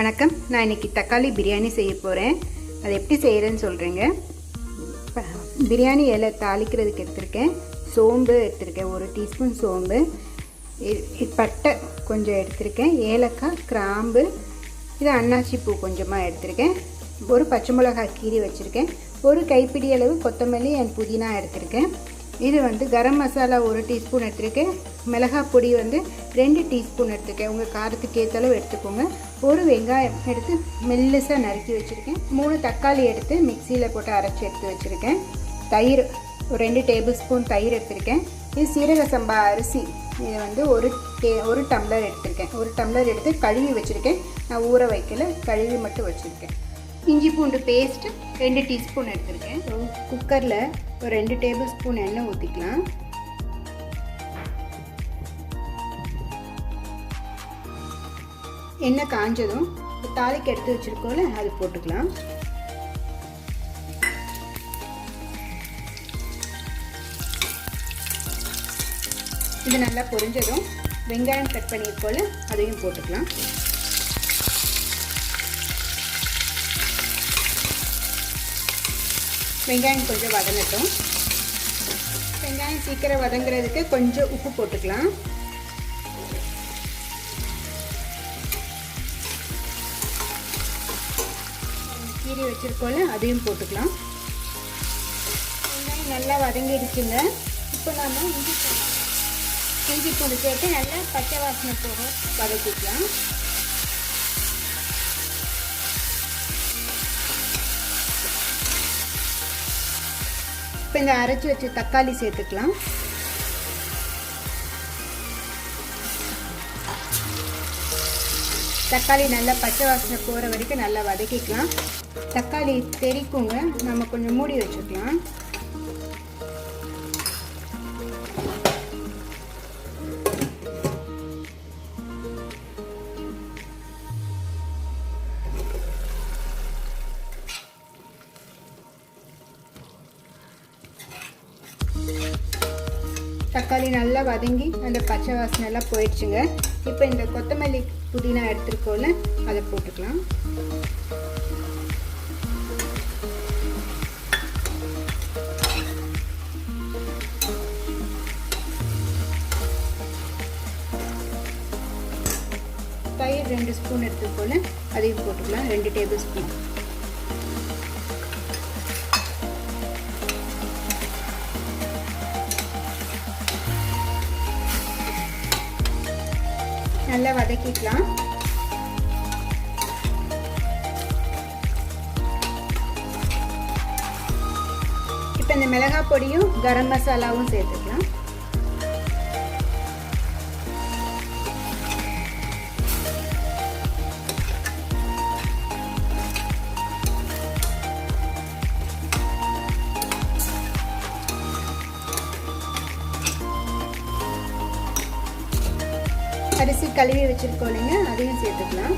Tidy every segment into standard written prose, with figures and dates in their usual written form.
வணக்கம். நான் இன்றைக்கி தக்காளி பிரியாணி செய்ய போகிறேன். அது எப்படி செய்கிறேன்னு சொல்கிறேங்க. பிரியாணி இலை தாளிக்கிறதுக்கு எடுத்திருக்கேன். சோம்பு எடுத்திருக்கேன், 1 டீஸ்பூன் சோம்பு, பட்டை கொஞ்சம் எடுத்திருக்கேன், ஏலக்காய், கிராம்பு, இது அன்னாச்சி பூ கொஞ்சமாக எடுத்திருக்கேன், ஒரு பச்சை மிளகாய் கீரி வச்சுருக்கேன், ஒரு கைப்பிடி அளவு கொத்தமல்லி அண்ட் புதினா எடுத்திருக்கேன். இது கரம் மசாலா 1 டீஸ்பூன் எடுத்திருக்கேன், மிளகாய் பொடி 2 டீஸ்பூன் எடுத்துருக்கேன். உங்கள் காரத்துக்கு ஏற்ற அளவு எடுத்துக்கோங்க. ஒரு வெங்காயம் எடுத்து மெல்லிசாக நறுக்கி வச்சுருக்கேன். 3 தக்காளி எடுத்து மிக்சியில் போட்டு அரைச்சி எடுத்து வச்சுருக்கேன். தயிர் ஒரு 2 டேபிள் ஸ்பூன் தயிர் எடுத்திருக்கேன். இது சீரக சம்பா அரிசி, இது ஒரு டம்ளர் எடுத்திருக்கேன். 1 டம்ளர் எடுத்து கழுவி வச்சுருக்கேன். நான் ஊற வைக்கல, கழுவி மட்டும் வச்சுருக்கேன். இஞ்சி பூண்டு பேஸ்ட்டு 2 டீஸ்பூன் எடுத்திருக்கேன். குக்கரில் ஒரு 2 டேபிள் ஸ்பூன் எண்ணெய் ஊற்றிக்கலாம். எண்ணெய் காஞ்சதும் தாளிக்கு எடுத்து வச்சுருக்கோம்ல, அது போட்டுக்கலாம். இது நல்லா பொரிஞ்சதும் வெங்காயம் கட் பண்ணியிருக்கோம்ல, அதையும் போட்டுக்கலாம். வெங்காயம் கொஞ்சம் வதங்கட்டும். வெங்காயம் சீக்கிரம் வதங்குறதுக்கு கொஞ்சம் உப்பு போட்டுக்கலாம். கீரி வச்சுருக்கோம்ல, அதையும் போட்டுக்கலாம். வெங்காயம் நல்லா வதங்கிடுச்சுங்க. இப்போ நாம் இஞ்சி பூண்டு சேர்த்து நல்லா பச்சை வாசனை போக வதக்கிக்கலாம். இப்போ இந்த அரைச்சி வச்சு தக்காளி சேர்த்துக்கலாம். தக்காளி நல்லா பச்சை வாசனை போகிற வரைக்கும் நல்லா வதக்கிக்கலாம். தக்காளி தெறிக்குங்க, நம்ம கொஞ்சம் மூடி வச்சுக்கலாம். தக்காளி நல்லா வதங்கி அந்த பச்சை வாசனை எல்லாம் போயிடுச்சுங்க. இப்போ இந்த கொத்தமல்லி புதினா எடுத்துருக்கோம்ல, அதை போட்டுக்கலாம். தயிர் 2 ஸ்பூன் எடுத்துருக்கோம்ல, அதையும் போட்டுக்கலாம். 2 டேபிள் ஸ்பூன். நல்லா வதக்கிக்கலாம். இப்போ இந்த மிளகாய் பொடியும் கரம் மசாலாவும் சேர்த்துக்கலாம். அரிசி கழுவி வச்சுருக்கோம் இல்லைங்க, அதையும் சேர்த்துக்கலாம்.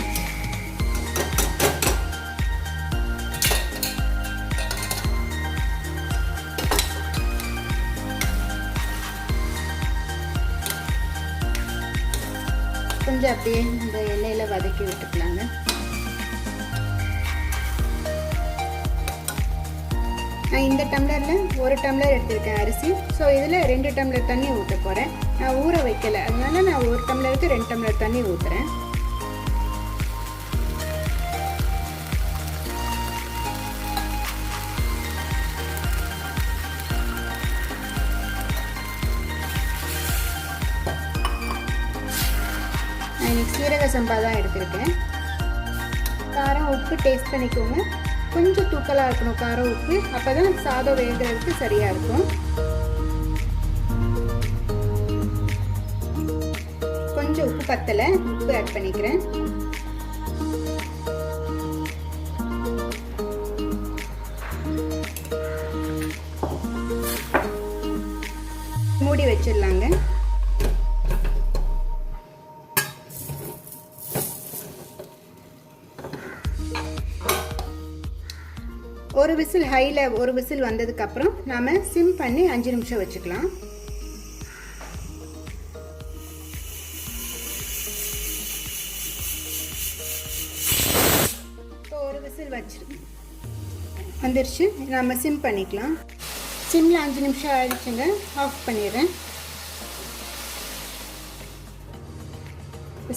கொஞ்சம் அப்படியே இந்த எண்ணெயில் வதக்கி விட்டுக்கலாங்க. நான் இந்த டம்ளரில் 1 டம்ளர் எடுத்துருக்கேன் அரிசி. ஸோ இதில் 2 டம்ளர் தண்ணி ஊற்ற போகிறேன். நான் ஊற வைக்கலை, அதனால நான் 1 டம்ளருக்கு 2 டம்ளர் தண்ணி ஊற்றுறேன். நான் இன்னைக்கு சீரக சம்பா தான் எடுத்திருக்கேன். காரம் உப்பு டேஸ்ட் பண்ணிக்கோங்க. கொஞ்சம் தூக்கலாக இருக்கணும் காரம் உப்பு, அப்போ தான் சாதம் வேகிறதுக்கு சரியாக இருக்கும். கொஞ்சம் உப்பு பத்தலை, உப்பு ஆட் பண்ணிக்கிறேன். மூடி வச்சிடலாங்க. ஒரு விசில் ஹையில் ஒரு விசில் வந்ததுக்கப்புறம் நாம் சிம் பண்ணி 5 நிமிஷம் வச்சுக்கலாம். விசில் வச்சிருக்கேன் வந்துருச்சு. நம்ம சிம் பண்ணிக்கலாம். சிம்மில் 5 நிமிஷம் ஆயிடுச்சுங்க. ஆஃப் பண்ணிடுறேன்.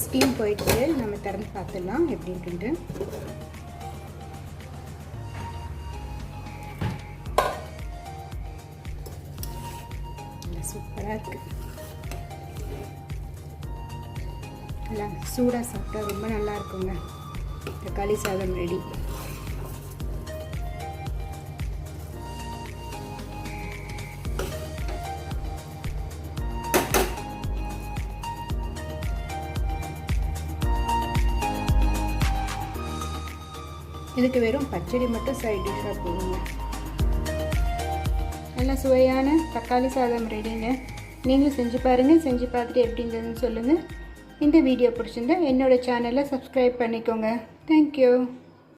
ஸ்டீம் போயிடுச்சு. நம்ம திறந்து பார்த்துடலாம் எப்படி இருக்குன்ட்டு. சூப்பராக இருக்குது. நல்லா சூடாக சாப்பிட்டா ரொம்ப நல்லா இருக்குங்க. தக்காளி சாதம் ரெடி. இதுக்கு வெறும் பச்சடி மட்டும் சைட் டிஷ்ஷாக போடுங்க. நல்லா சுவையான தக்காளி சாதம் ரெடிங்க. நீங்களும் செஞ்சு பாருங்கள். செஞ்சு பார்த்துட்டு எப்படிங்கிறதுன்னு சொல்லுங்கள். இந்த வீடியோ பிடிச்சிருந்தா என்னோடய சேனலை சப்ஸ்கிரைப் பண்ணிக்கோங்க. தேங்க்யூ.